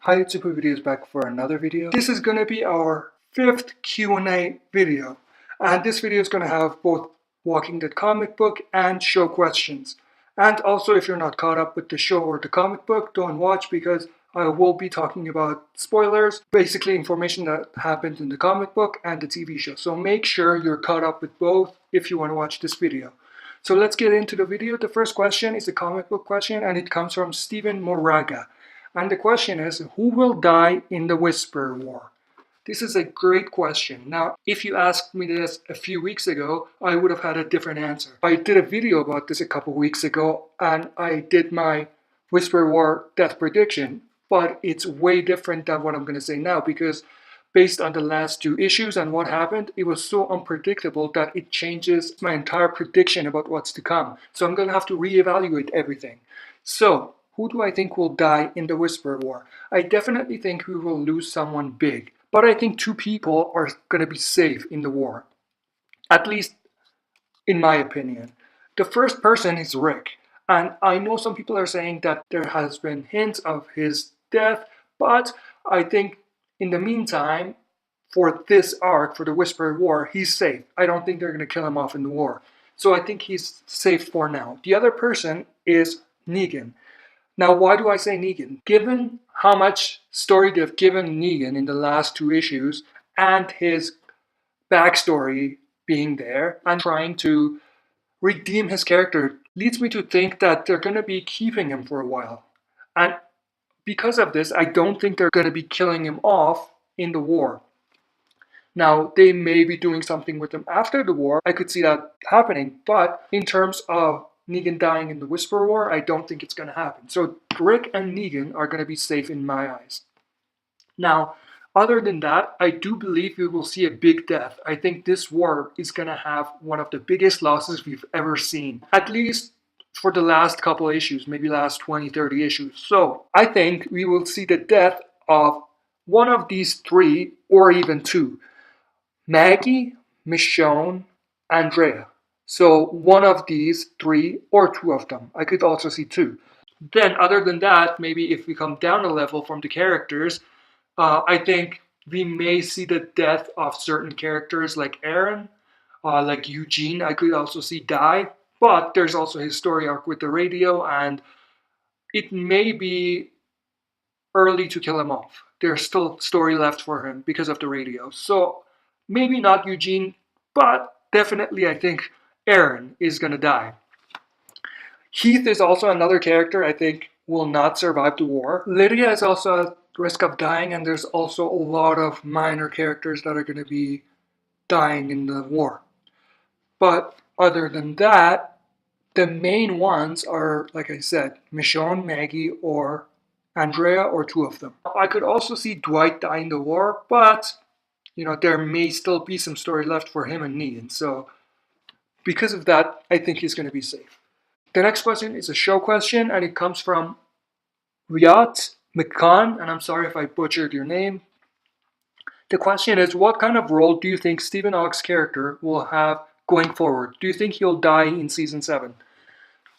Hi, TWD is back for another video. This is going to be our 5th Q&A video. And this video is going to have both Walking the Comic Book and show questions. And also, if you're not caught up with the show or the comic book, don't watch because I will be talking about spoilers, basically information that happened in the comic book and the TV show. So make sure you're caught up with both if you want to watch this video. So let's get into the video. The first question is a comic book question and it comes from Steven Moraga. And the question is, who will die in the Whisper War? This is a great question. Now, if you asked me this a few weeks ago, I would have had a different answer. I did a video about this a couple weeks ago, and I did my Whisper War death prediction, but it's way different than what I'm going to say now because based on the last 2 issues and what happened, it was so unpredictable that it changes my entire prediction about what's to come. So I'm going to have to reevaluate everything. So, who do I think will die in the Whisper War? I definitely think we will lose someone big. But I think 2 people are going to be safe in the war. At least in my opinion. The first person is Rick. And I know some people are saying that there has been hints of his death. But I think in the meantime, for this arc, for the Whisper War, he's safe. I don't think they're going to kill him off in the war. So I think he's safe for now. The other person is Negan. Now, why do I say Negan? Given how much story they've given Negan in the last 2 issues and his backstory being there and trying to redeem his character leads me to think that they're going to be keeping him for a while. And because of this, I don't think they're going to be killing him off in the war. Now, they may be doing something with him after the war. I could see that happening. But in terms of Negan dying in the Whisper War, I don't think it's going to happen. So Rick and Negan are going to be safe in my eyes. Now, other than that, I do believe we will see a big death. I think this war is going to have one of the biggest losses we've ever seen. At least for the last couple of issues, maybe last 20, 30 issues. So I think we will see the death of one of these 3 or even 2. Maggie, Michonne, Andrea. So one of these 3 or 2 of them. I could also see 2. Then other than that, maybe if we come down a level from the characters, I think we may see the death of certain characters like Aaron, like Eugene. I could also see die. But there's also his story arc with the radio and it may be early to kill him off. There's still story left for him because of the radio. So maybe not Eugene, but definitely I think Aaron is going to die. Heath is also another character I think will not survive the war. Lydia is also at risk of dying, and there's also a lot of minor characters that are going to be dying in the war. But other than that, the main ones are, like I said, Michonne, Maggie, or Andrea, or 2 of them. I could also see Dwight die in the war, but there may still be some story left for him and Negan. So because of that, I think he's going to be safe. The next question is a show question, and it comes from Wyatt McCann, and I'm sorry if I butchered your name. The question is, what kind of role do you think Steven Ogg's character will have going forward? Do you think he'll die in Season 7?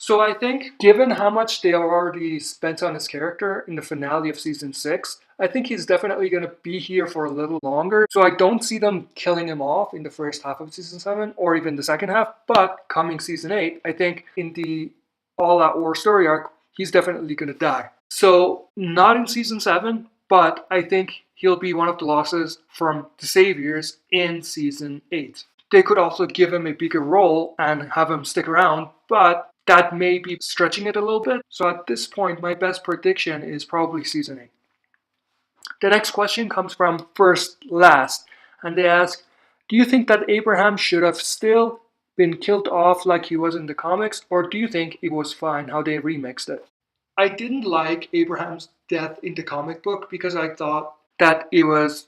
So I think, given how much they already spent on his character in the finale of Season 6, I think he's definitely going to be here for a little longer. So I don't see them killing him off in the first half of Season 7 or even the second half. But coming Season 8, I think in the All Out War story arc, he's definitely going to die. So not in Season 7, but I think he'll be one of the losses from the Saviors in Season 8. They could also give him a bigger role and have him stick around, but that may be stretching it a little bit. So at this point, my best prediction is probably Season 8. The next question comes from First Last, and they ask, do you think that Abraham should have still been killed off like he was in the comics, or do you think it was fine how they remixed it? I didn't like Abraham's death in the comic book because I thought that it was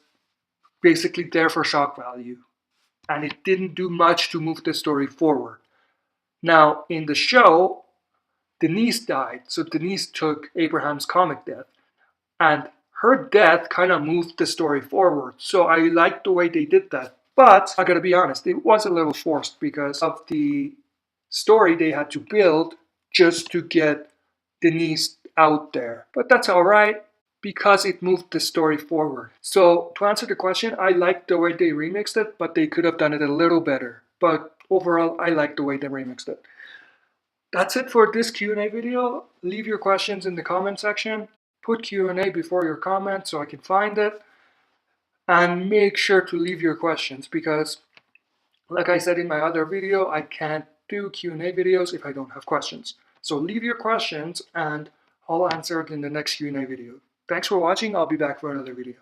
basically there for shock value, and it didn't do much to move the story forward. Now, in the show, Denise died, so Denise took Abraham's comic death, and her death kind of moved the story forward, so I liked the way they did that. But I gotta be honest, it was a little forced because of the story they had to build just to get Denise out there. But that's alright. because it moved the story forward. So to answer the question, I like the way they remixed it, but they could have done it a little better. But overall, I like the way they remixed it. That's it for this Q&A video. Leave your questions in the comment section. Put Q&A before your comment so I can find it. And make sure to leave your questions because, like I said in my other video, I can't do Q&A videos if I don't have questions. So leave your questions and I'll answer it in the next Q&A video. Thanks for watching. I'll be back for another video.